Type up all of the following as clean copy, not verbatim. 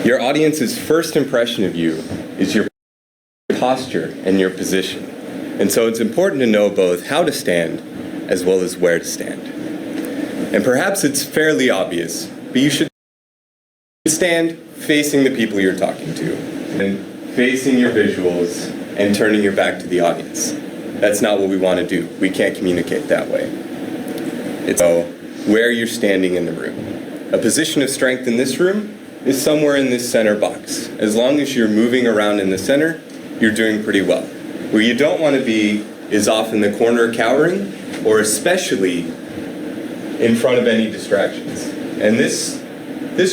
Your audience's first impression of you is your posture and your position. And so it's important to know both how to stand as well as where to stand. And perhaps it's fairly obvious, but you should stand facing the people you're talking to and facing your visuals and turning your back to the audience. That's not what we want to do. We can't communicate that way. It's where you're standing in the room. A position of strength in this room is somewhere in this center box. As long as you're moving around in the center, you're doing pretty well. Where you don't want to be is off in the corner cowering, or especially in front of any distractions. And this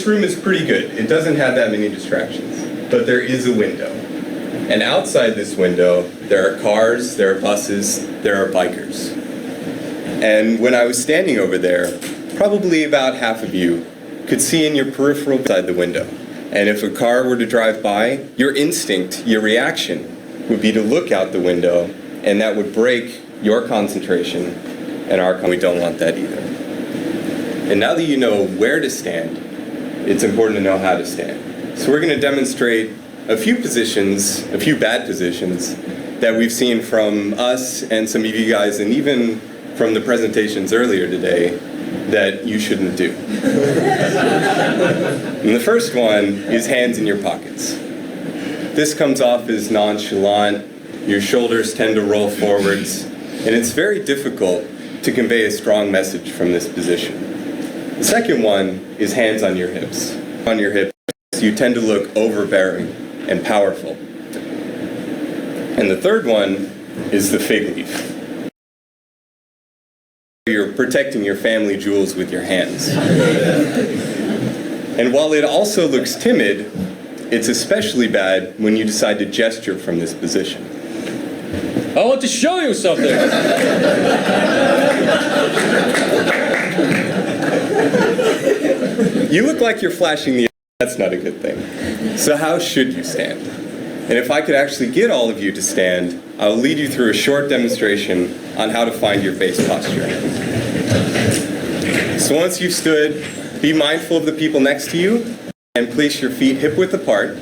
room is pretty good. It doesn't have that many distractions, but there is a window. And outside this window, there are cars, there are buses, there are bikers. And when I was standing over there, probably about half of you could see in your peripheral outside the window. And if a car were to drive by, your instinct, your reaction would be to look out the window, and that would break your concentration, and we don't want that either. And now that you know where to stand, it's important to know how to stand. So we're going to demonstrate a few positions, a few bad positions, that we've seen from us and some of you guys, and even from the presentations earlier today, that you shouldn't do. And the first one is hands in your pockets. This comes off as nonchalant, your shoulders tend to roll forwards, and it's very difficult to convey a strong message from this position. The second one is hands on your hips. On your hips, you tend to look overbearing and powerful. And the third one is the fig leaf. You're protecting your family jewels with your hands. And while it also looks timid, it's especially bad when you decide to gesture from this position. I want to show you something. You look like you're flashing the... That's not a good thing. So how should you stand? And if I could actually get all of you to stand, I'll lead you through a short demonstration on how to find your base posture. So once you've stood, be mindful of the people next to you and place your feet hip-width apart.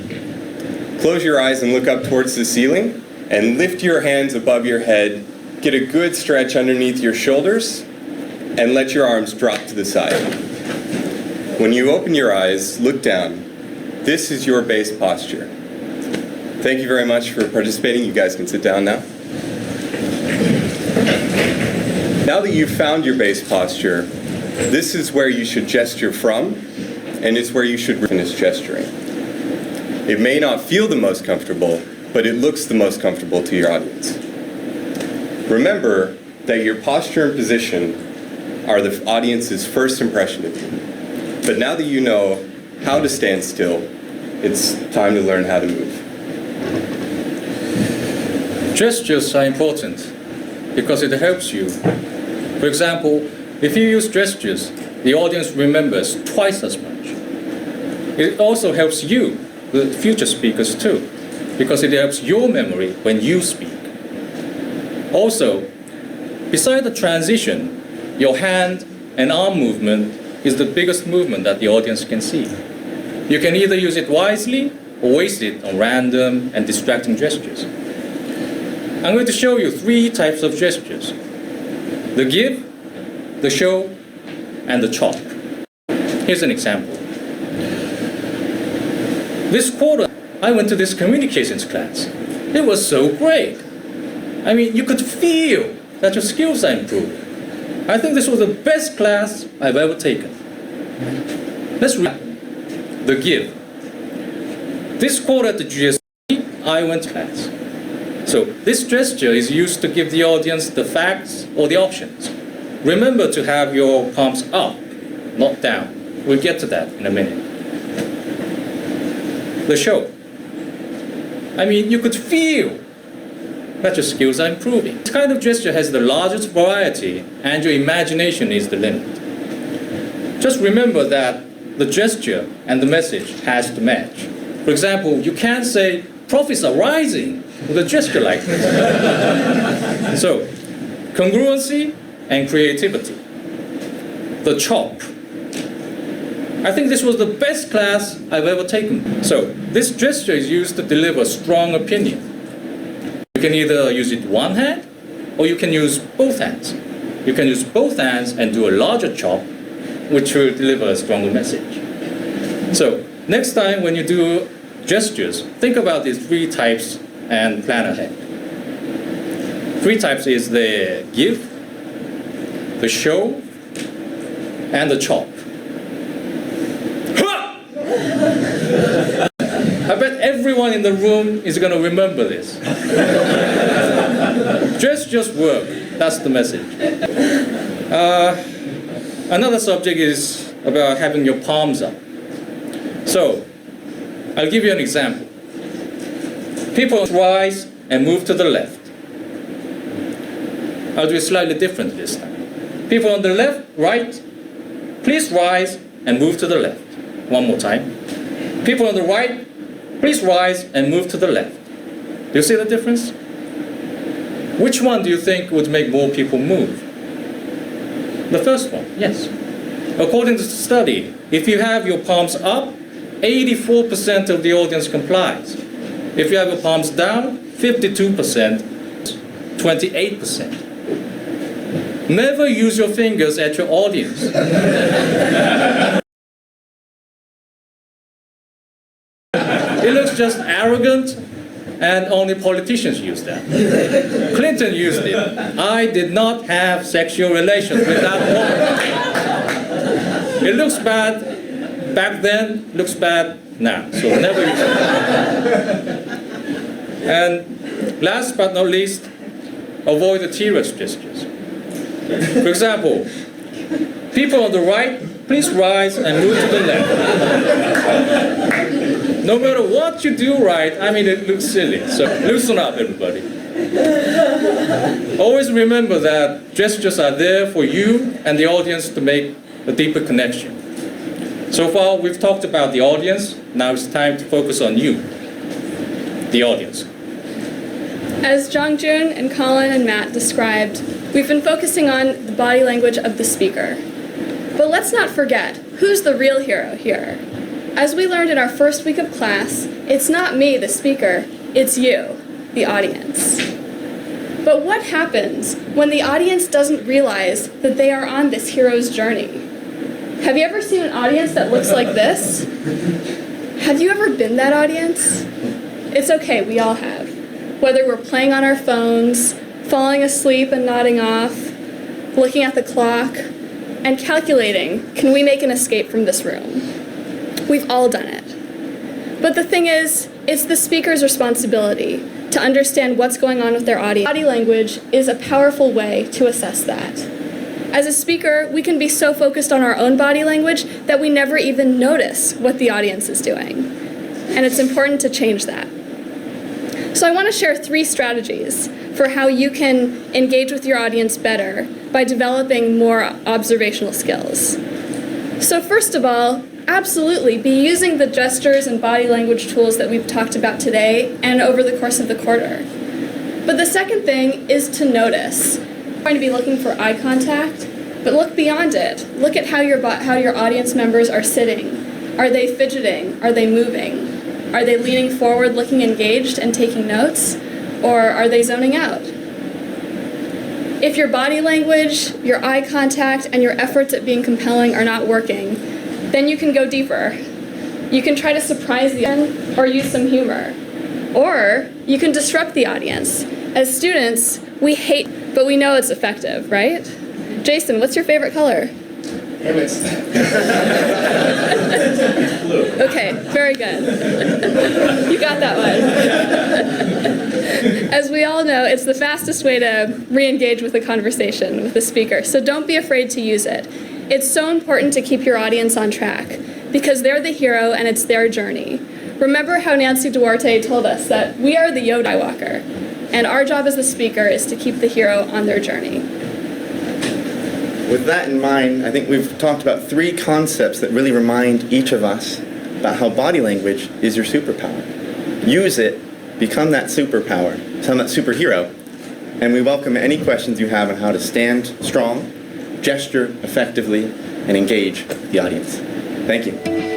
Close your eyes and look up towards the ceiling and lift your hands above your head. Get a good stretch underneath your shoulders and let your arms drop to the side. When you open your eyes, look down. This is your base posture. Thank you very much for participating. You guys can sit down now. Now that you've found your base posture, this is where you should gesture from, and it's where you should finish gesturing. It may not feel the most comfortable, but it looks the most comfortable to your audience. Remember that your posture and position are the audience's first impression of you. But now that you know how to stand still, it's time to learn how to move. Gestures are important because it helps you. For example, if you use gestures, the audience remembers twice as much. It also helps you, the future speakers too, because it helps your memory when you speak. Also, beside the transition, your hand and arm movement is the biggest movement that the audience can see. You can either use it wisely or waste it on random and distracting gestures. I'm going to show you 3 types of gestures: the give, the show, and the chop. Here's an example. This quarter, I went to this communications class. It was so great. I mean, you could feel that your skills are improving. I think this was the best class I've ever taken. Let's read the give. This quarter at the GST, I went to class. So this gesture is used to give the audience the facts or the options. Remember to have your palms up, not down. We'll get to that in a minute. The show. I mean, you could feel that your skills are improving. This kind of gesture has the largest variety, and your imagination is the limit. Just remember that the gesture and the message has to match. For example, you can't say, "Profits are rising," with a gesture like this. So, congruency and creativity. The chop. I think this was the best class I've ever taken. So this gesture is used to deliver strong opinion. You can either use it one hand, or you can use both hands. You can use both hands and do a larger chop, which will deliver a stronger message. So next time when you do gestures, think about these 3 types and plan ahead. 3 types is the give, the show, and the chop. I bet everyone in the room is going to remember this. Gestures work. That's the message. Another subject is about having your palms up. So, I'll give you an example. People rise and move to the left. I'll do it slightly different this time. People on the left, right, please rise and move to the left. One more time. People on the right, please rise and move to the left. Do you see the difference? Which one do you think would make more people move? The first one, yes. According to the study, if you have your palms up, 84% of the audience complies. If you have your palms down, 52%, 28%. Never use your fingers at your audience. It looks just arrogant, and only politicians use that. Clinton used it. I did not have sexual relations with that woman. It looks bad back then, looks bad now. So never use it. And last but not least, avoid the T-Rex gestures. For example, people on the right, please rise and move to the left. No matter what you do right, I mean, it looks silly. So loosen up, everybody. Always remember that gestures are there for you and the audience to make a deeper connection. So far, we've talked about the audience. Now it's time to focus on you, the audience. As Jongjun and Colin and Matt described, we've been focusing on the body language of the speaker. But let's not forget, who's the real hero here? As we learned in our first week of class, it's not me, the speaker, it's you, the audience. But what happens when the audience doesn't realize that they are on this hero's journey? Have you ever seen an audience that looks like this? Have you ever been that audience? It's okay, we all have. Whether we're playing on our phones, falling asleep and nodding off, looking at the clock, and calculating, can we make an escape from this room? We've all done it. But the thing is, it's the speaker's responsibility to understand what's going on with their audience. Body language is a powerful way to assess that. As a speaker, we can be so focused on our own body language that we never even notice what the audience is doing. And it's important to change that. So I want to share 3 strategies for how you can engage with your audience better by developing more observational skills. So first of all, absolutely be using the gestures and body language tools that we've talked about today and over the course of the quarter. But the second thing is to notice. You're going to be looking for eye contact, but look beyond it. Look at how your audience members are sitting. Are they fidgeting? Are they moving? Are they leaning forward, looking engaged and taking notes? Or are they zoning out? If your body language, your eye contact, and your efforts at being compelling are not working, then you can go deeper. You can try to surprise the audience or use some humor. Or you can disrupt the audience. As students, we hate, but we know it's effective, right? Jason, what's your favorite color? Okay, very good. You got that one. As we all know, it's the fastest way to re-engage with a conversation with the speaker, so don't be afraid to use it. It's so important to keep your audience on track because they're the hero and it's their journey. Remember how Nancy Duarte told us that we are the Yoda Skywalker, and our job as the speaker is to keep the hero on their journey. With that in mind, I think we've talked about 3 concepts that really remind each of us about how body language is your superpower. Use it, become that superpower, become that superhero, and we welcome any questions you have on how to stand strong, gesture effectively, and engage the audience. Thank you.